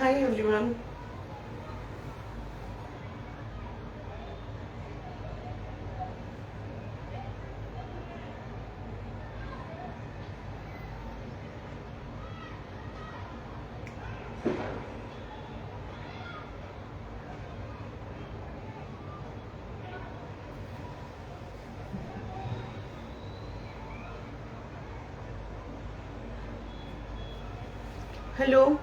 Hi everyone. Hello.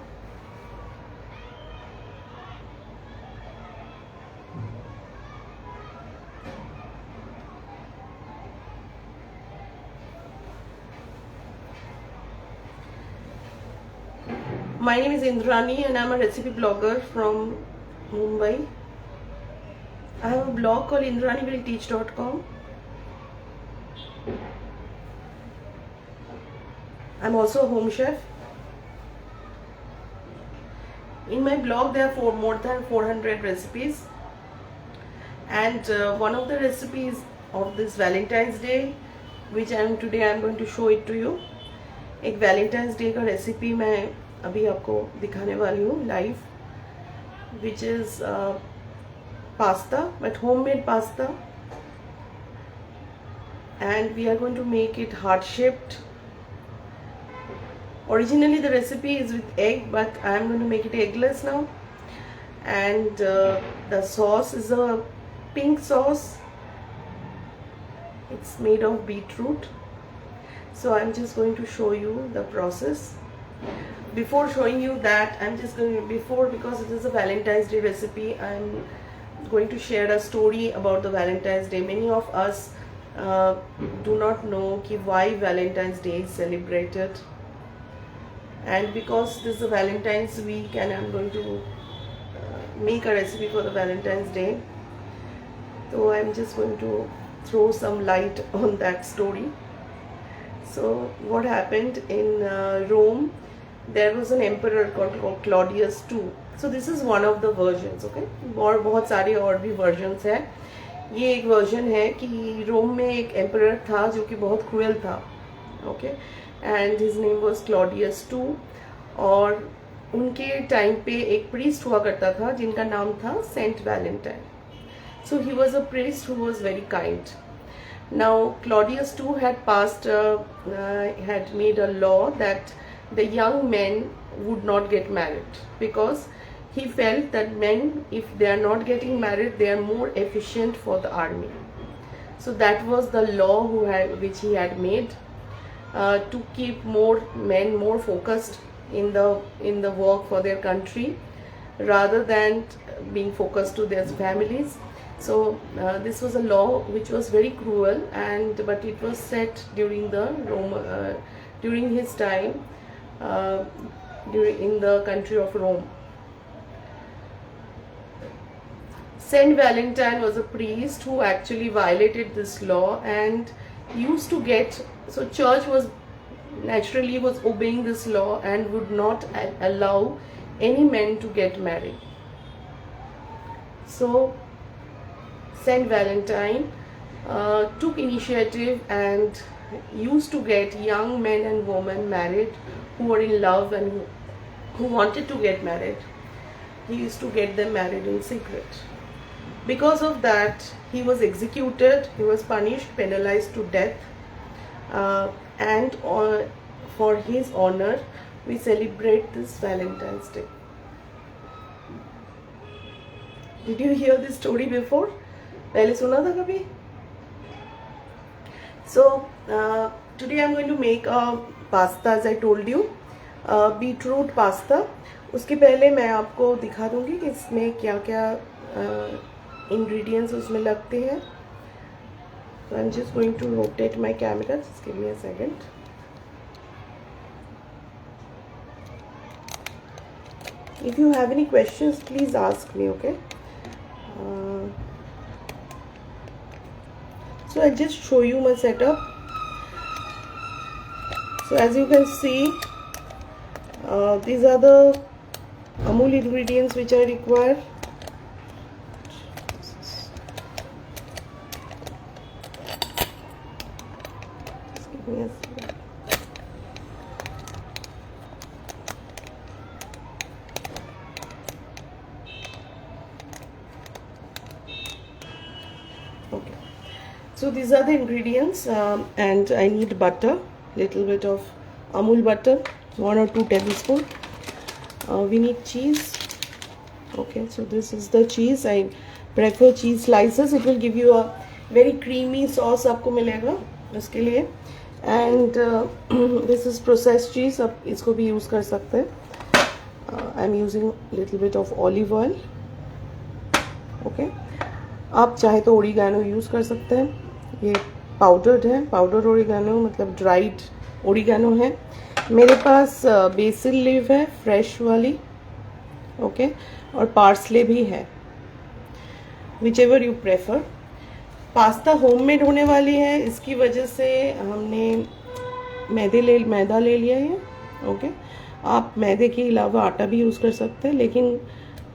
My name is Indrani and I'm a recipe blogger from Mumbai. I have a blog called indranivillteach.com. I'm also a home chef. In my blog there are more than 400 recipes, and one of the recipes of this Valentine's Day which I'm going to show it to you. एक Valentine's day का recipe मैं अभी आपको दिखाने वाली हूँ live, which is pasta, but homemade pasta, and we are going to make it heart shaped. Originally the recipe is with egg, but I am going to make it eggless now. And the sauce is a pink sauce. It's made of beetroot. So I'm just going to show you the process. Before showing you that, because it is a Valentine's Day recipe, I'm going to share a story about the Valentine's Day. Many of us do not know why Valentine's Day is celebrated. And because this is a Valentine's week and I'm going to make a recipe for the Valentine's Day, so I'm just going to throw some light on that story. So what happened in Rome, there was an emperor called Claudius II. So this is one of the versions, okay? और बहुत सारे और भी versions हैं. ये एक version है कि रोम में एक emperor था जो कि बहुत cruel था, okay? And his name was Claudius II. और उनके टाइम पे एक priest हुआ करता था जिनका नाम था Saint Valentine. So he was a priest who was very kind. Now Claudius II had made a law that the young men would not get married, because he felt that men, if they are not getting married, they are more efficient for the army. So that was the law which he had made to keep more men more focused in the work for their country rather than being focused to their families. So this was a law which was very cruel, but it was set during during his time in the country of Rome. Saint Valentine was a priest who actually violated this law and used to get, so church was obeying this law and would not allow any men to get married. So Saint Valentine took initiative and used to get young men and women married who were in love and who wanted to get married. He used to get them married in secret. Because of that, he was executed, he was punished, penalized to death, and for his honor, we celebrate this Valentine's Day. Did you hear this story before? पहले सुना था कभी? So today I'm going to make a pasta, as I told you, beetroot pasta. उसके पहले मैं आपको दिखा दूंगी कि इसमें क्या क्या ingredients उसमें लगते हैं. So I'm just going to rotate my camera. Just give me a second. If you have any questions, please ask me, okay? So I'll just show you my setup. So as you can see, these are the Amul ingredients which I require. Just give me a second. So these are the ingredients, and I need butter, little bit of Amul butter, 1 or 2 tablespoons. We need cheese. Okay, so this is the cheese. I prefer cheese slices. It will give you a very creamy sauce आपको मिलेगा उसके लिए. And this is processed cheese. आप इसको भी use कर सकते हैं. I'm using little bit of olive oil. Okay, आप चाहे तो ओरिगैनो यूज़ कर सकते हैं. ये पाउडर्ड है, पाउडर ओरिगैनो मतलब ड्राइड ओरिगैनो है. मेरे पास बेसिल लीव है फ्रेश वाली. ओके, और पार्सले भी है, which ever you prefer. Pasta homemade होने वाली है, इसकी वजह से हमने मैदा ले लिया है. ओके, आप मैदे के अलावा आटा भी यूज़ कर सकते हैं, लेकिन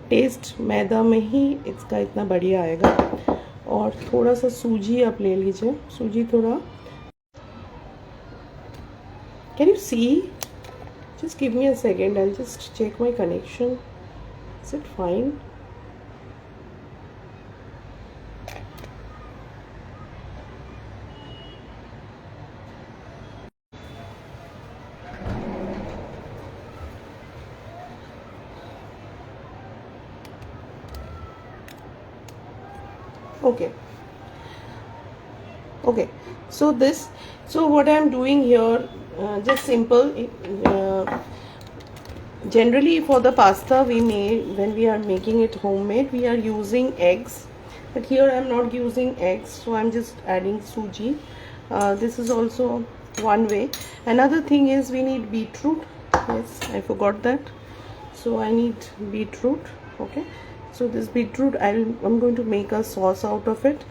टेस्ट मैदा में ही इसका इतना बढ़िया आएगा. और थोड़ा सा सूजी आप ले लीजिए. सूजी थोड़ा, can you see, just give me a second, I just check my connection. Is it fine? Okay. Okay. So what I am doing here, just simple. Generally for the pasta when we are making it homemade, we are using eggs, but here I am not using eggs, so I am just adding suji. This is also one way. Another thing is we need beetroot. Yes, I forgot that. So I need beetroot. Okay, so this beetroot I'm going to make a sauce out of it.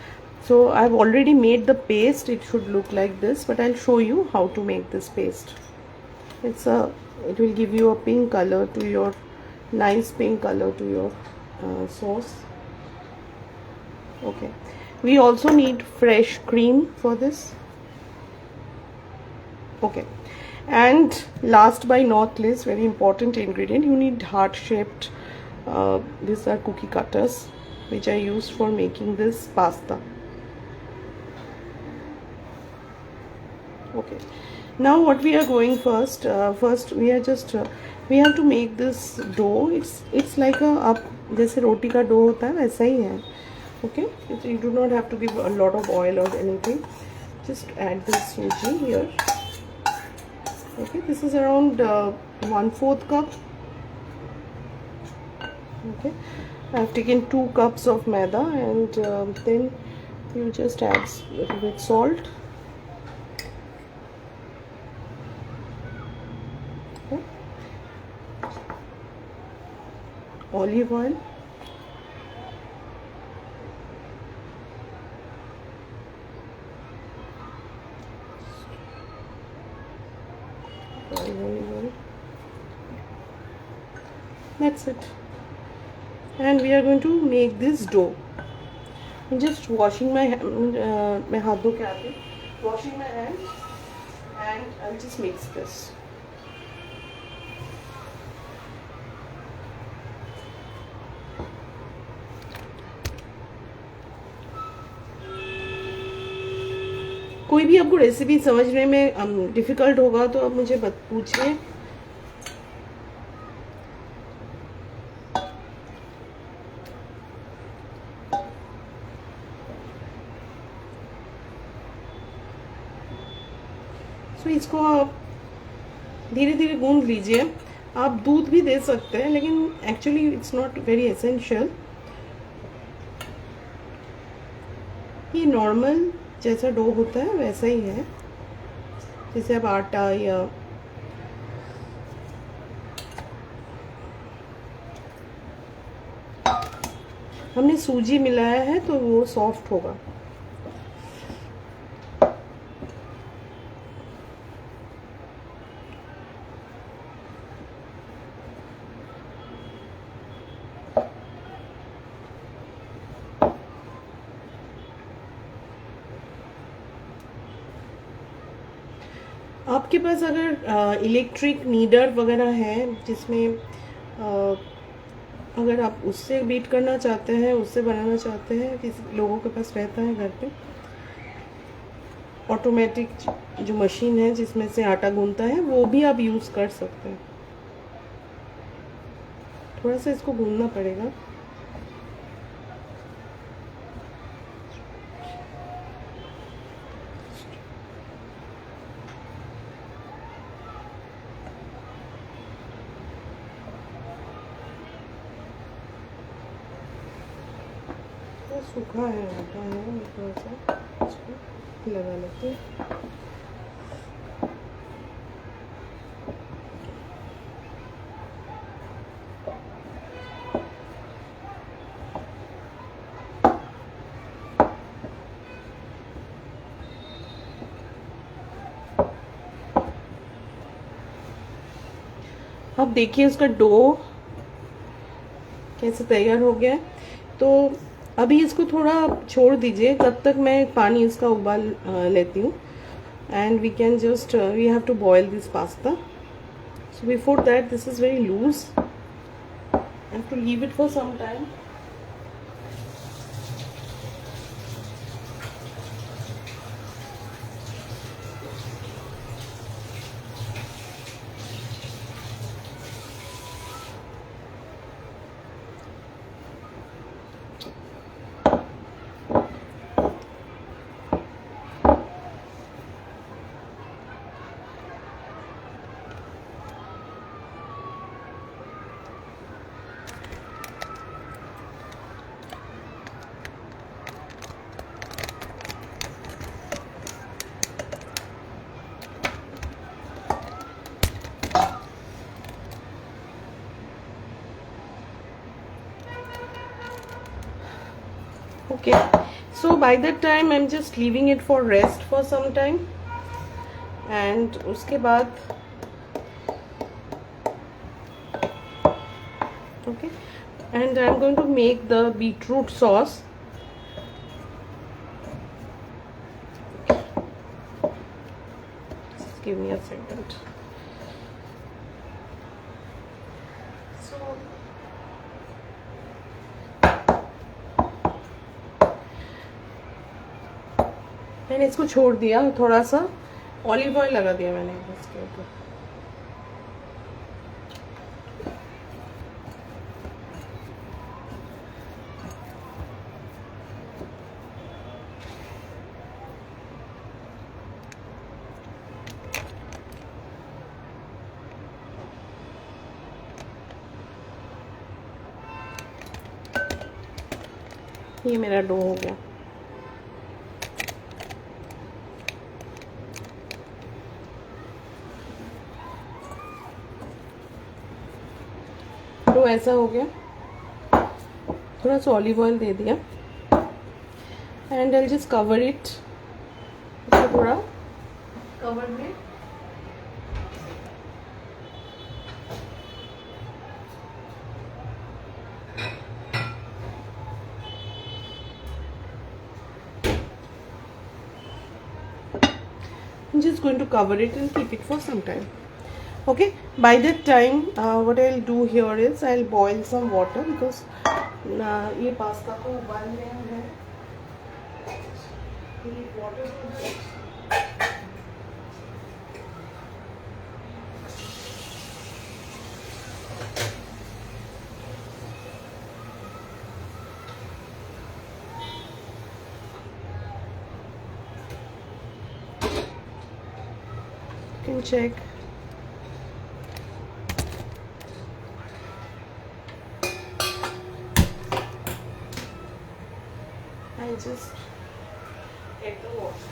So I've already made the paste. It should look like this, but I'll show you how to make this paste. It will give you a pink color to your, nice pink color to your sauce. Okay, we also need fresh cream for this. Okay, and last but not least, very important ingredient, you need heart shaped these are cookie cutters, which I use for making this pasta. Okay, now what we are going first we are just we have to make this dough. It's like a, आप जैसे रोटी का dough होता है वैसा ही है. Okay, you do not have to give a lot of oil or anything. Just add this suji here. Okay, this is around 1/4 cup. Okay, I have taken 2 cups of maida, and then you just add a little bit salt. Okay. Olive oil. That's it, and we are going to make this dough. I'm just washing my मैं हाथ धो के आती हूँ. Washing my hands, and I'll just mix this. कोई भी आपको recipe समझने में डिफ़िकल्ट होगा तो आप मुझे पूछिए. तो इसको आप धीरे धीरे गूंद लीजिए. आप दूध भी दे सकते हैं, लेकिन actually it's not very essential. ये नॉर्मल जैसा डो होता है वैसा ही है, जैसे आप आटा या हमने सूजी मिलाया है तो वो सॉफ्ट होगा. आपके पास अगर इलेक्ट्रिक नीडर वगैरह है, जिसमें अगर आप उससे बीट करना चाहते हैं, उससे बनाना चाहते हैं, किसी लोगों के पास रहता है घर पे, ऑटोमेटिक जो मशीन है जिसमें से आटा गूंथता है वो भी आप यूज़ कर सकते हैं। थोड़ा सा इसको गूंथना पड़ेगा। तो सूखा है आटा है, थोड़ा सा इसको लगा लेते हैं। अब देखिए उसका डो कैसे तैयार हो गया है। तो अभी इसको थोड़ा छोड़ दीजिए, तब तक मैं पानी इसका उबाल लेती हूँ। And we can just we have to boil this pasta. So before that, this is very loose, I have to leave it for some time. Okay, so by that time I'm just leaving it for rest for some time, and उसके बाद okay, and I'm going to make the beetroot sauce. Just give me a second. So मैंने इसको छोड़ दिया, थोड़ा सा olive oil लगा दिया मैंने इसके ऊपर। ये मेरा डो हो गया। डो ऐसा हो गया, थोड़ा सा ऑलिव ऑयल दे दिया, and I just cover it. इसको थोड़ा कवर में I'm just going to cover it and keep it for some time. Okay, by that time what I'll do here is I'll boil some water, because ये pasta को उबालने हैं। Water can check. I just get the water.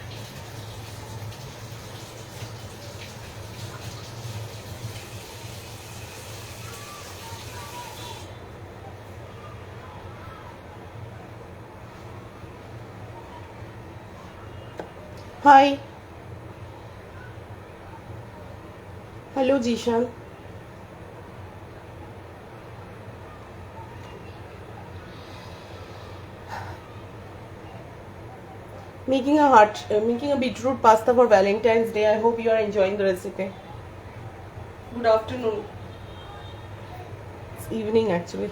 Hi. Hello, Jishan. Making a beetroot pasta for Valentine's Day. I hope you are enjoying the recipe. Good afternoon. It's evening actually.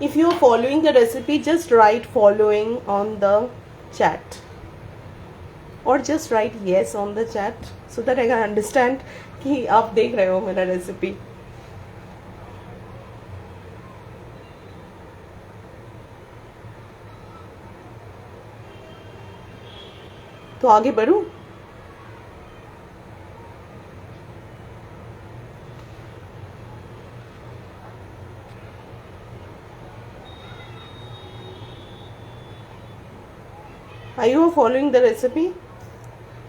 If you are following the recipe, just write following on the chat, or just write yes on the chat so that I can understand कि आप देख रहे हो मेरा recipe. तो आगे बढ़ूं? Are you following the recipe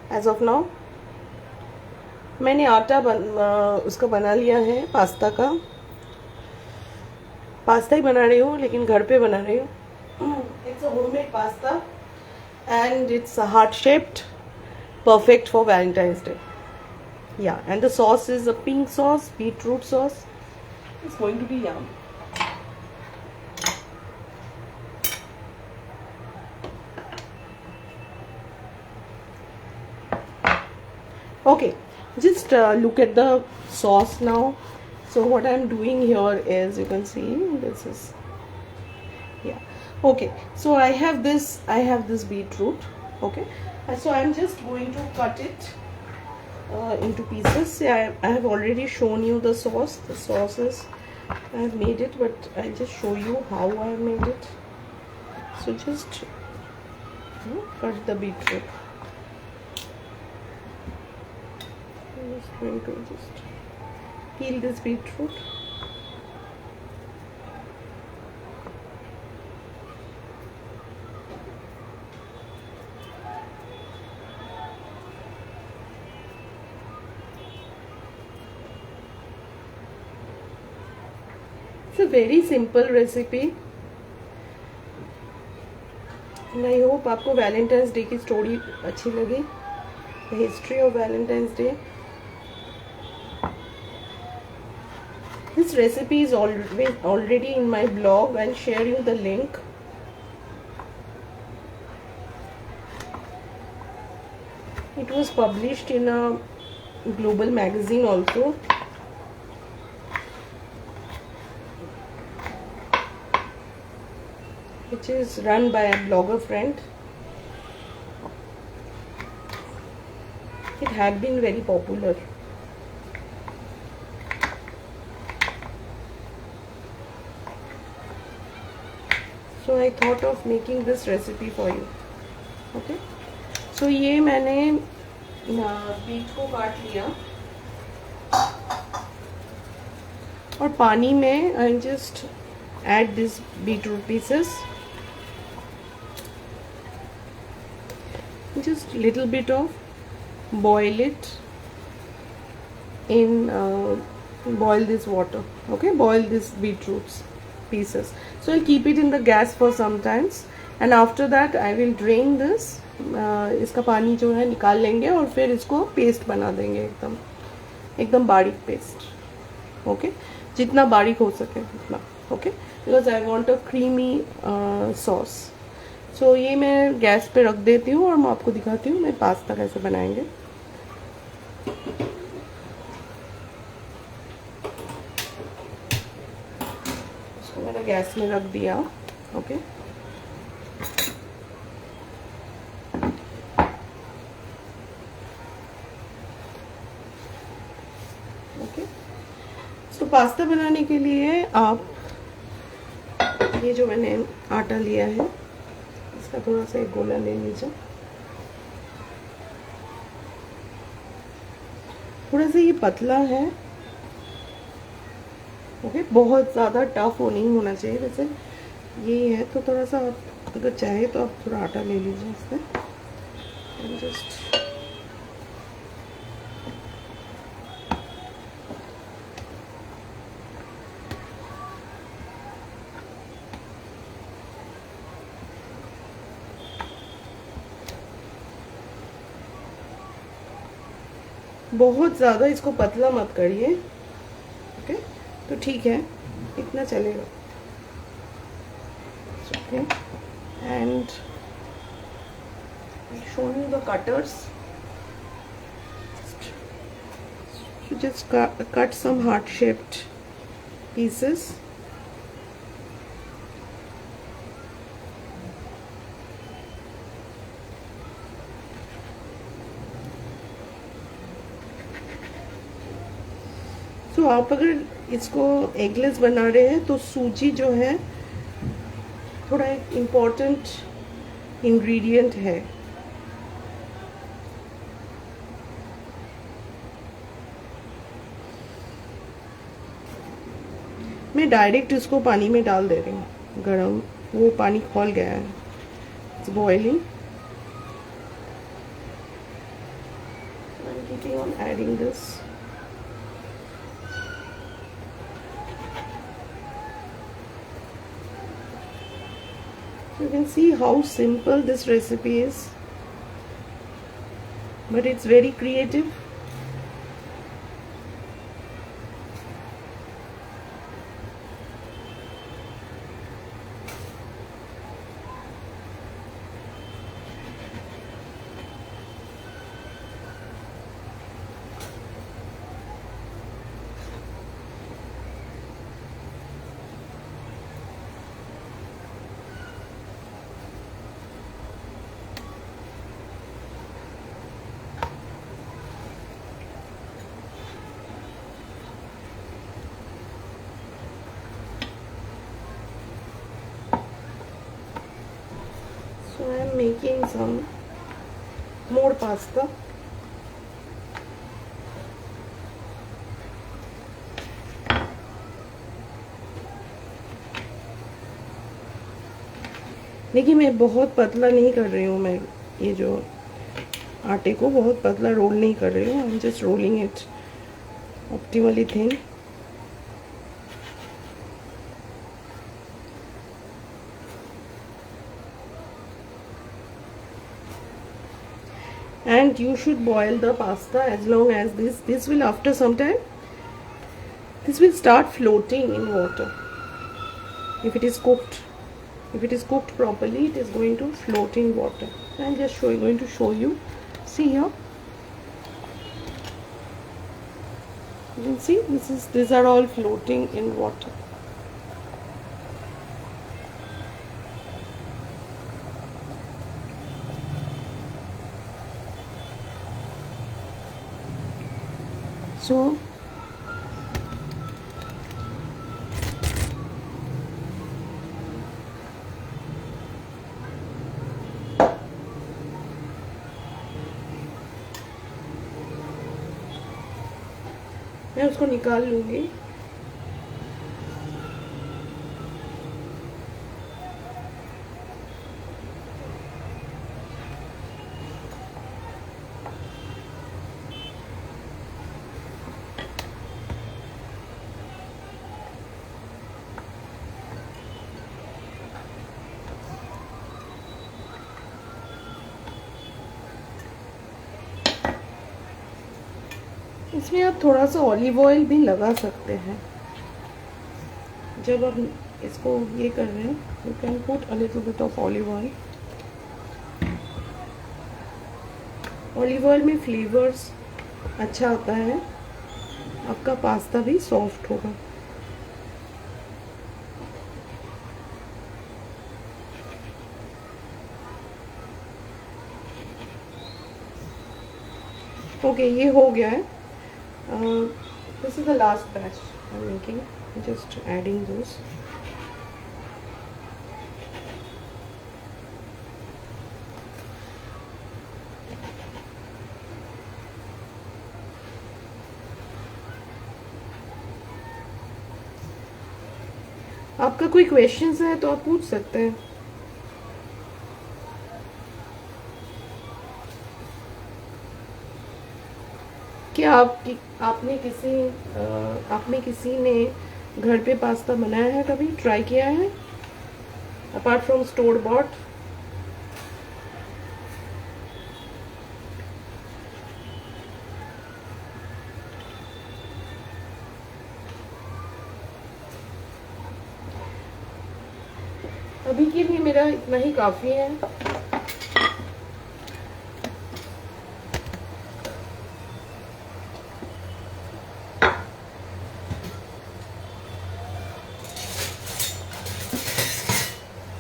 as of now? मैंने आटा उसका बना लिया है, पास्ता का. पास्ता ही बना रही हूँ, लेकिन घर पे बना रही हूँ. It's a homemade pasta and it's heart shaped, perfect for Valentine's Day. Yeah, and the sauce is a pink sauce, beetroot sauce. It's going to be yum. Okay, just look at the sauce now. So what I'm doing here is, you can see this is, yeah, okay. So I have this beetroot. Okay, and so I'm just going to cut it into pieces. Yeah, I have already shown you the sauce. The sauce is, I have made it, but I'll just show you how I have made it. So just cut the beetroot. I'm just going to just peel this beetroot. It's a very simple recipe. And I hope आपको Valentine's Day की story अच्छी लगी. The history of Valentine's Day. This recipe is already in my blog. I'll share you the link. It was published in a global magazine also. Which is run by a blogger friend. It had been very popular. So I thought of making this recipe for you. Okay. So ये मैंने beat को काट लिया और पानी में I just add this beetroot pieces. Just little bit of boil it in boil this water. Okay, boil this beetroots pieces. So I'll keep it in the gas for some times, and after that I will drain this. इसका पानी जो है निकाल लेंगे और फिर इसको paste बना देंगे, एकदम बारीक पेस्ट. ओके, जितना बारीक हो सके उतना. Okay, because I want a creamy sauce. So ये मैं गैस पे रख देती हूँ और मैं आपको दिखाती हूँ मैं पास्ता कैसे बनाएंगे. इसको मैंने गैस में रख दिया. Okay, okay. तो पास्ता बनाने के लिए आप ये जो मैंने आटा लिया है इसका थोड़ा सा एक गोला ले लीजिए. थोड़ा सा ये पतला है. ओके, बहुत ज़्यादा टफ नहीं होना चाहिए. वैसे ये है तो थोड़ा सा आप अगर चाहे तो आप थोड़ा आटा ले लीजिए इसमें. जस्ट बहुत ज़्यादा इसको पतला मत करिए. ओके, तो ठीक है, इतना चलेगा. Okay, and show you the cutters. just cut some heart shaped pieces. सो आप अगर इसको एगलेस बना रहे हैं तो सूजी जो है थोड़ा एक इम्पॉर्टेंट इंग्रेडिएंट है। मैं डायरेक्ट इसको पानी में डाल दे रही हूँ गरम, वो पानी खौल गया है, it's boiling. I'm keeping on adding this. You can see how simple this recipe is, but it's very creative. So I am making some more pasta. देखिए मैं बहुत पतला नहीं कर रही हूँ, मैं ये जो आटे को बहुत पतला रोल नहीं कर रही हूँ। I am just rolling it optimally thin. And you should boil the pasta as long as this will, after some time, this will start floating in water. If it is cooked properly, it is going to float in water. I'm just going to show you. See here, you can see these are all floating in water. So मैं उसको निकाल लूँगी। इसमें आप थोड़ा सा olive oil भी लगा सकते हैं जब आप इसको ये कर रहे हैं। You can put a little bit of olive oil. Olive oil में फ्लेवर्स अच्छा आता है, आपका पास्ता भी सॉफ्ट होगा। ओके, ये हो गया है। This is the last batch I'm making. I'm just adding those. आपका कोई क्वेश्चंस है तो आप पूछ सकते हैं। क्या आपने किसी ने घर पे पास्ता बनाया है, कभी ट्राई किया है अपार्ट फ्रॉम स्टोर बॉट? अभी के लिए मेरा इतना ही काफी है।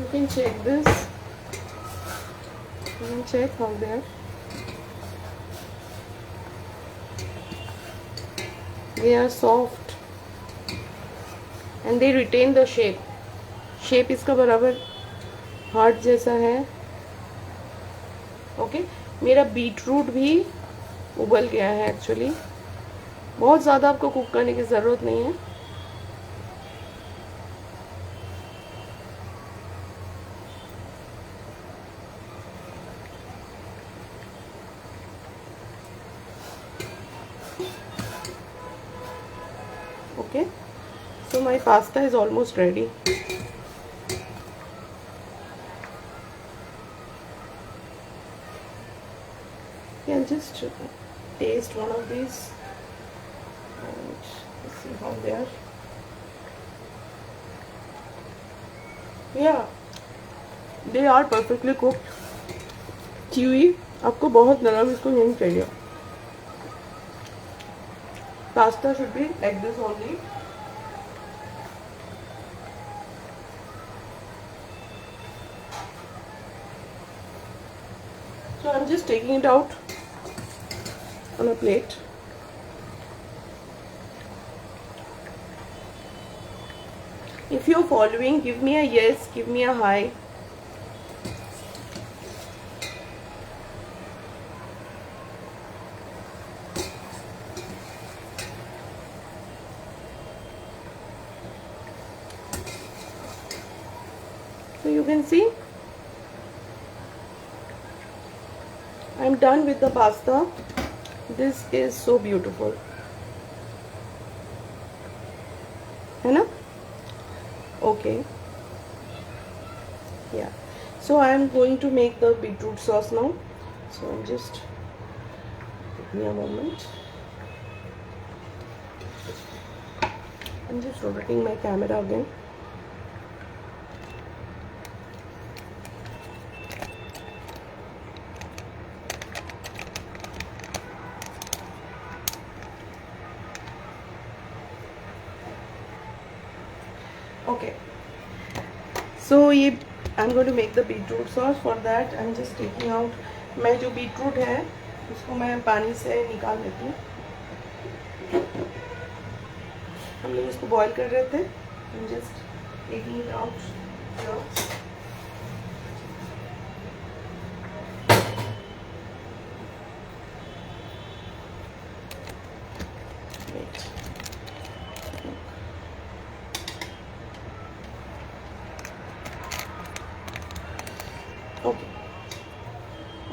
You can check this. You can check how they are. They are soft. And they retain the shape. Shape इसका बराबर हार्ट जैसा है. ओके मेरा बीटरूट भी उबल गया है एक्चुअली. बहुत ज़्यादा आपको कुक करने की ज़रूरत नहीं है. Okay, so my pasta is almost ready. You can just taste one of these and see how they are. Yeah, they are perfectly cooked. chewy. आपको बहुत नरम इसको नहीं चाहिए. Pasta should be like this only. So I'm just taking it out on a plate. If you're following, give me a yes, give me a hi. So you can see I'm done with the pasta. This is so beautiful. है ना? Okay. Yeah. So I am going to make the beetroot sauce now. So I'm just give me a moment. I'm just rotating my camera again. Okay, so ये I'm going to make the beetroot sauce. For that I'm just taking out. मैं जो beetroot है उसको मैं पानी से निकाल लेती हूँ. हम लोग इसको बॉईल कर रहे थे. I'm just taking it out now. Wait.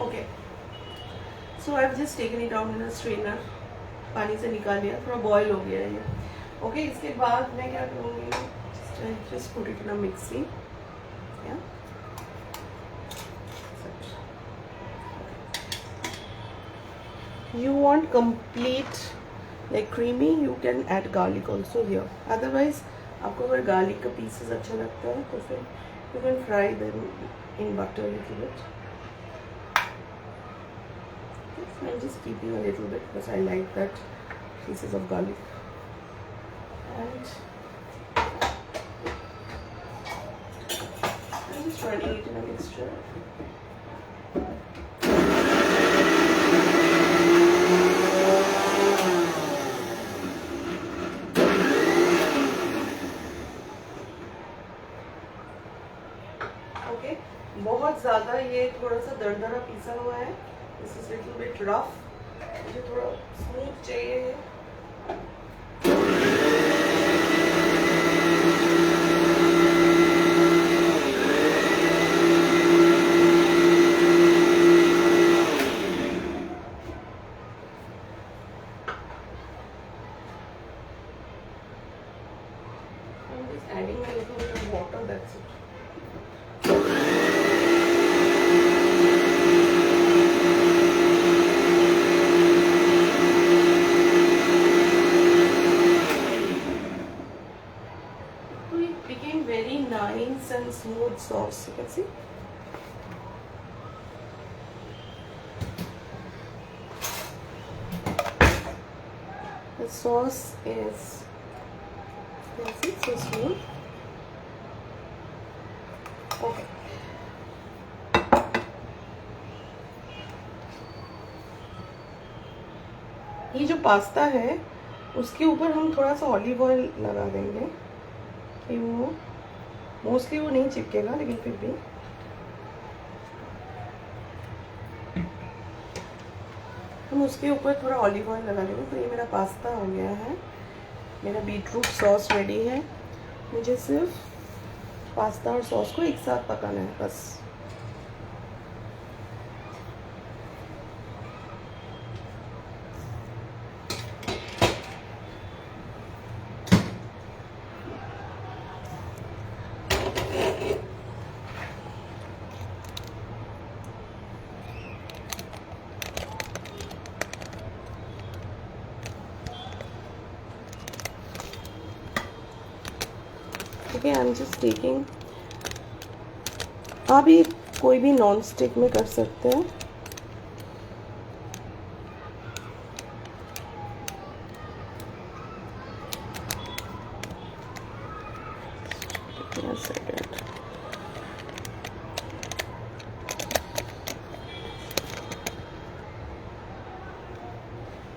Okay. So I've just taken it out in a strainer. पानी से निकाल लिया. थोड़ा बॉईल हो गया है ये. Okay, इसके बाद मैं क्या करूँगी? Just put it in a mixie. Yeah. You want complete like creamy, you can add garlic also here. Otherwise, आपको अगर garlic का pieces अच्छा लगता है तो फिर you can fry them in butter a little bit. I'm just keeping a little bit because I like that pieces of garlic. And I'm just running it in a mixture. Okay, बहुत ज़्यादा ये थोड़ा सा दरदरा पीसा हुआ है. This is little bit rough. मुझे थोड़ा स्मूथ चाहिए. I'm just adding a little bit of water. That's it. Very nice and smooth sauce, you can see. The sauce is, you can see, so smooth. Okay. ये जो pasta है उसके ऊपर हम थोड़ा सा ऑलिव ऑयल लगा देंगे. कि वो मोस्टली वो नहीं चिपकेगा, लेकिन फिर भी हम उसके ऊपर थोड़ा ऑलिव ऑयल लगा लेंगे। तो ये मेरा पास्ता हो गया है, मेरा बीटरूट सॉस रेडी है। मुझे सिर्फ पास्ता और सॉस को एक साथ पकाना है बस। Okay, I am just taking, आप ये कोई भी नॉन स्टिक में कर सकते हैं।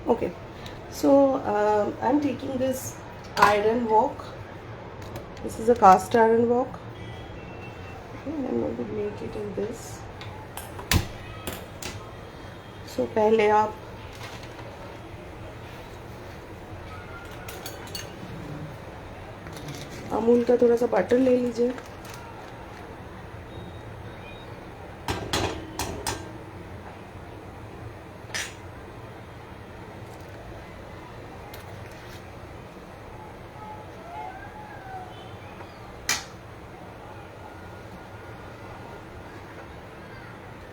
Okay, so I'm taking this iron wok. This is a cast iron wok. Okay, I'm going to make it in this. So पहले आप अमूल का थोड़ा सा बटर ले लीजिए।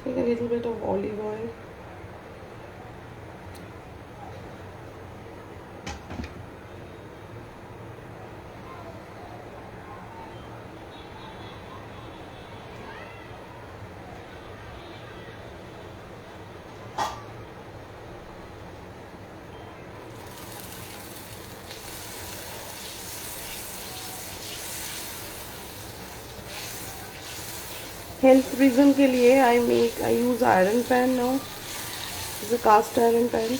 Take a little bit of olive oil. Health reason के लिए I use iron pan now. Is a cast iron pan.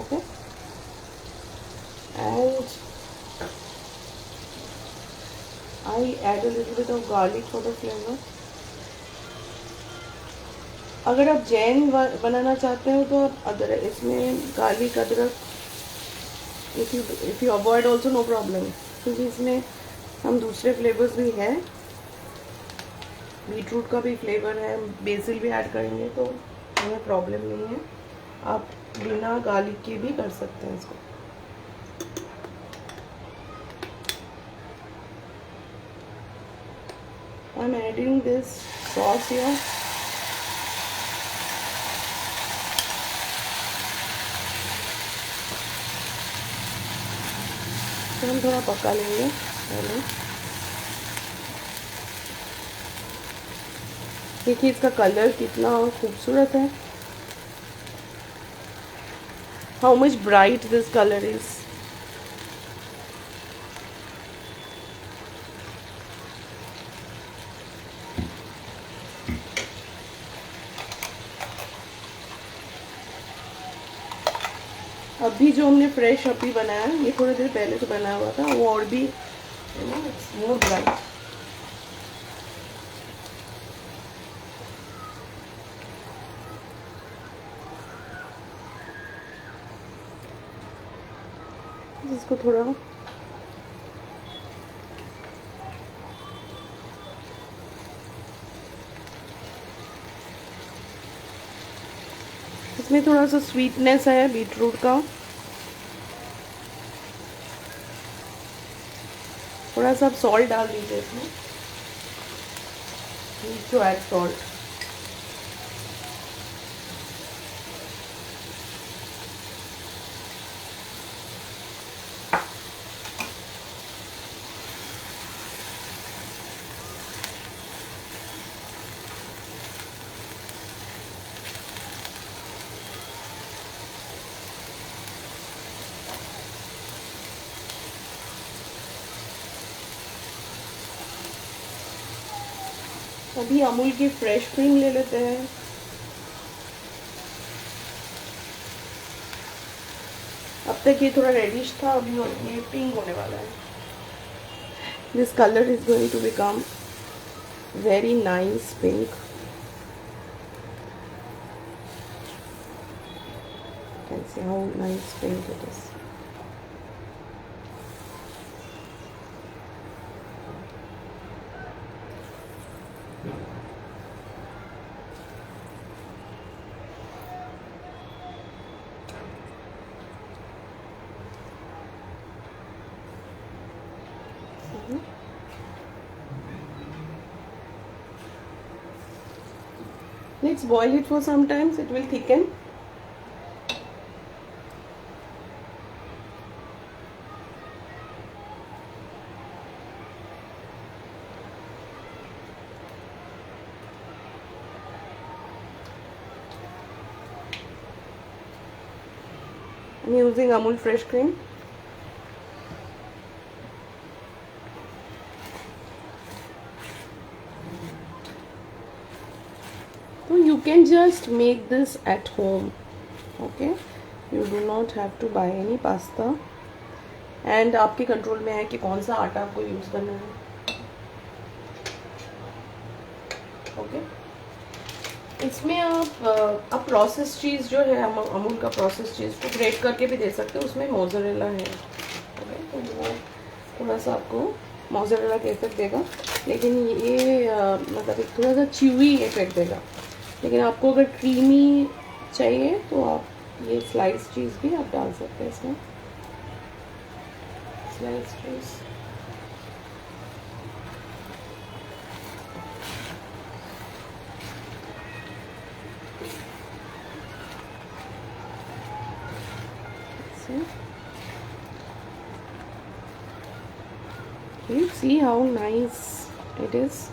Okay, and I add a little bit of garlic for the flavour. अगर आप जैन बनाना चाहते हो तो आप अदरक, इसमें गार्लिक अदरक if you avoid also no problem, क्योंकि इसमें हम दूसरे फ्लेवर्स भी हैं, बीटरूट का भी फ्लेवर है, बेसिल भी ऐड करेंगे, तो हमें प्रॉब्लम नहीं है। आप बिना गार्लिक के भी कर सकते हैं इसको। I am adding this sauce here. तो हम थोड़ा पका लेंगे पहले। देखिए इसका कलर कितना खूबसूरत है। How much bright this colour is. अभी जो हमने फ्रेश अभी बनाया, ये थोड़ी देर पहले से बनाया हुआ था, वो और भी इट्स मोर ब्राइट। इसको थोड़ा इसमें थोड़ा सा स्वीटनेस है बीटरूट का। थोड़ा सा आप सॉल्ट डाल दीजिए इसमें, नीड टू ऐड सॉल्ट। अभी अमूल की फ्रेश क्रीम ले लेते हैं। अब तक ये थोड़ा रेडिश था, अभी ये पिंक होने वाला है. This colour is going to become very nice pink. Can see how nice pink it is. Let's boil it for some time, so it will thicken. I'm using Amul fresh cream. So you can just make this at home, okay? You do not have to buy any pasta. And आपके control में है कि कौन सा आटा आपको use करना है, okay? इसमें आप प्रोसेस चीज़ जो है अमूल का प्रोसेस चीज़ को ग्रेट करके भी दे सकते हो. उसमें मोज़रेला है, ओके? तो वो थोड़ा सा आपको मोज़रेला का इफेक्ट देगा, लेकिन ये मतलब एक थोड़ा सा च्यूवी इफेक्ट देगा. लेकिन आपको अगर क्रीमी चाहिए तो आप ये स्लाइस चीज़ भी आप डाल सकते हैं इसमें. Slice cheese you see how nice it is.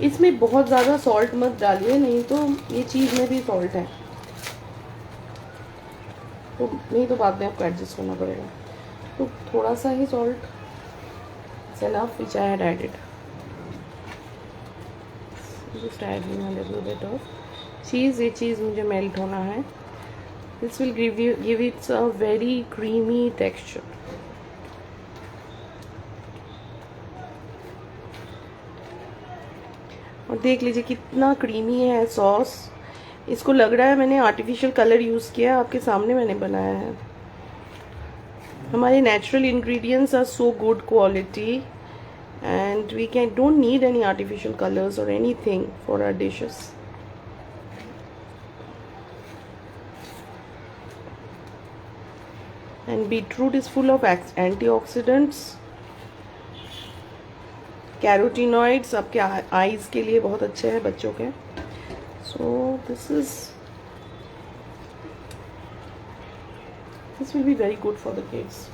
इसमें बहुत ज़्यादा सॉल्ट मत डालिए, नहीं तो ये चीज़ में भी सॉल्ट है, तो नहीं तो बाद में आपको एडजस्ट करना पड़ेगा. तो थोड़ा सा ही salt it's enough which I had added. Just adding a little bit of cheese. ये चीज़ मुझे मेल्ट होना है. This will give its a very creamy texture. और देख लीजिए कितना क्रीमी है सॉस. इसको लग रहा है मैंने आर्टिफिशियल कलर यूज़ किया, आपके सामने मैंने बनाया है. हमारे natural ingredients are so good quality and we can don't need any artificial colours और anything for our dishes. And beetroot is full of antioxidants, carotenoids, आपके आईज के लिए बहुत अच्छे हैं बच्चों के. So this will be very good for the kids,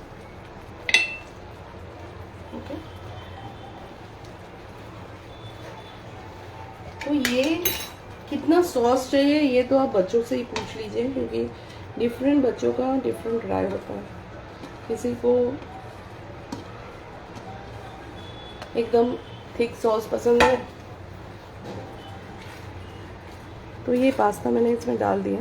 okay? तो ये कितना सॉस चाहिए ये तो आप बच्चों से ही पूछ लीजिए, क्योंकि डिफरेंट बच्चों का डिफरेंट ड्राई होता है. किसी को एकदम थिक सॉस पसंद है. तो ये पास्ता मैंने इसमें डाल दिया.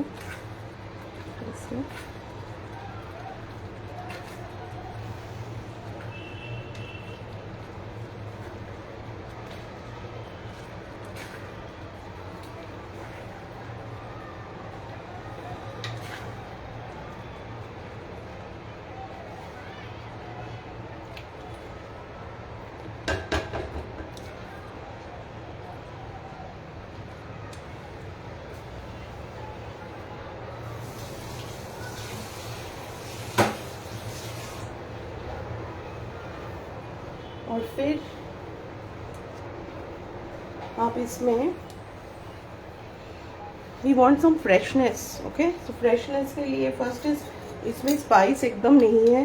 और फिर आप इसमें we want some freshness, okay? तो फ्रेशनेस के लिए फर्स्ट इज इसमें स्पाइस एकदम नहीं है,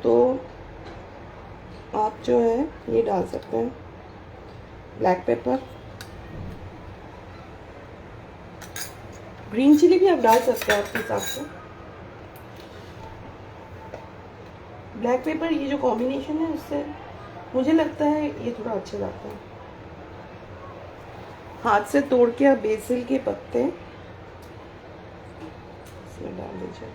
तो आप जो है ये डाल सकते हैं ब्लैक पेपर. ग्रीन चिली भी आप डाल सकते हैं आपके हिसाब से. ब्लैक पेपर ये जो कॉम्बिनेशन है उससे मुझे लगता है ये थोड़ा अच्छा लगता है. हाथ से तोड़ के आप बेसिल के पत्ते इसमें डाल दीजिए।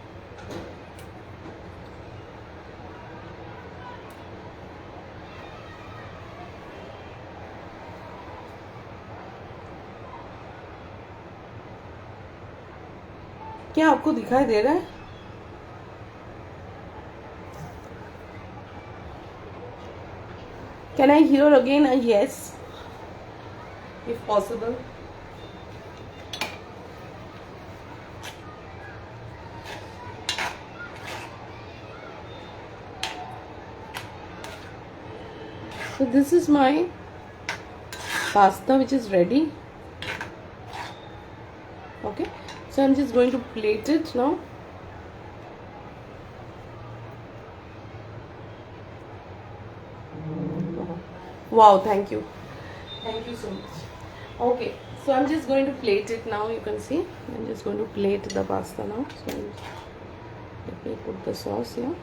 क्या आपको दिखाई दे रहा है? Can I hear again a yes, if possible? So this is my pasta which is ready. Okay, so I'm just going to plate it now. Wow, thank you so much. Okay, so I'm just going to plate it now. You can see I'm just going to plate the pasta now. So let me put the sauce here.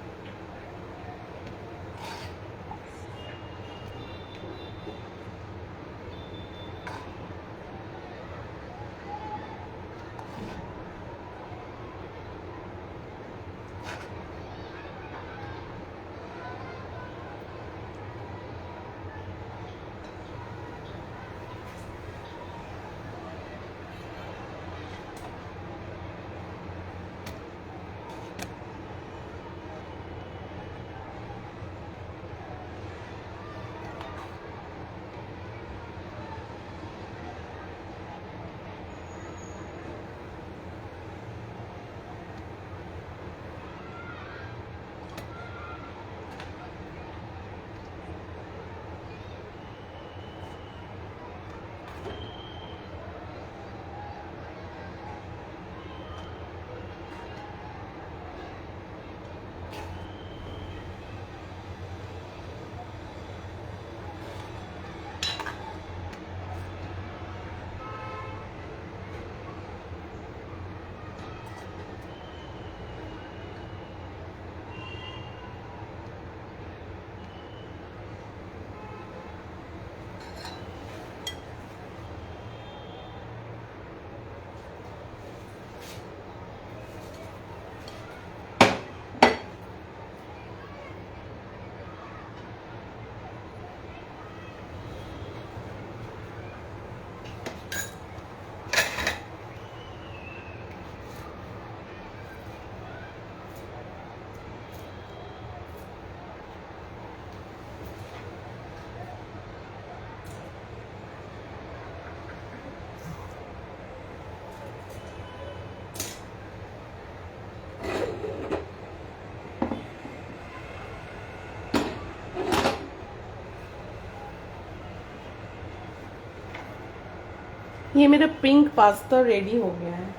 ये मेरा pink pasta ready हो गया है।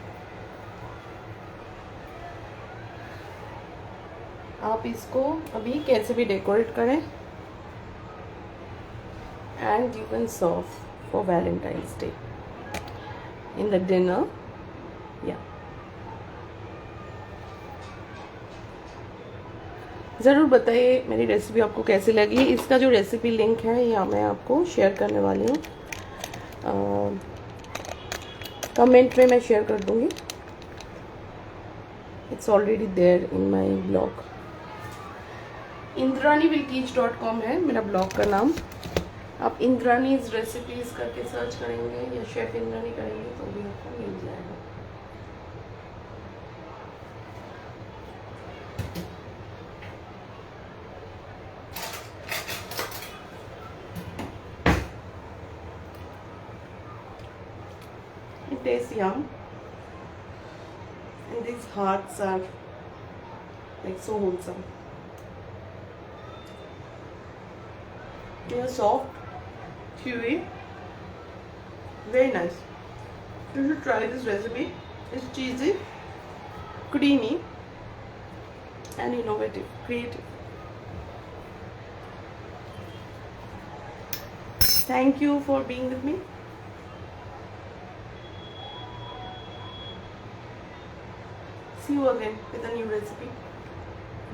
आप इसको अभी कैसे भी डेकोरेट करें and you can serve for Valentine's Day in the dinner. या ज़रूर बताइए मेरी रेसिपी आपको कैसी लगी। इसका जो रेसिपी लिंक है या मैं आपको शेयर करने वाली हूँ, कमेंट में मैं शेयर कर दूँगी। It's already there in my blog. indraniwillteach.com है मेरा ब्लॉग का नाम। आप इंद्रानीज रेसिपीज़ करके सर्च करेंगे या शेफ़ इंद्रानी करेंगे तो भी आपको मिल जाएगा। It tastes yum, and these hearts are like so wholesome. They are soft, chewy, very nice. You should try this recipe. It's cheesy, creamy, and innovative, creative. Thank you for being with me. See you again with a new recipe.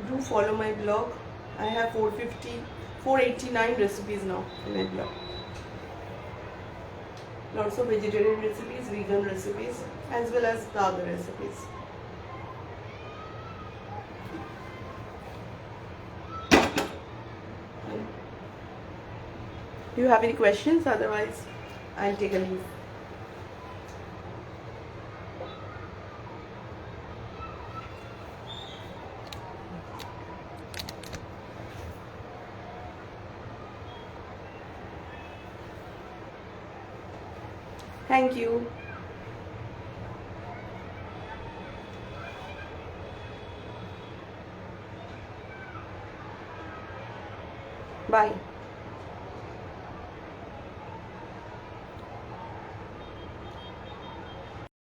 Do follow my blog. I have 489 recipes now in my blog. lots of vegetarian recipes, vegan recipes, as well as the other recipes. Do you have any questions? Otherwise, I'll take a leave. Thank you. Bye.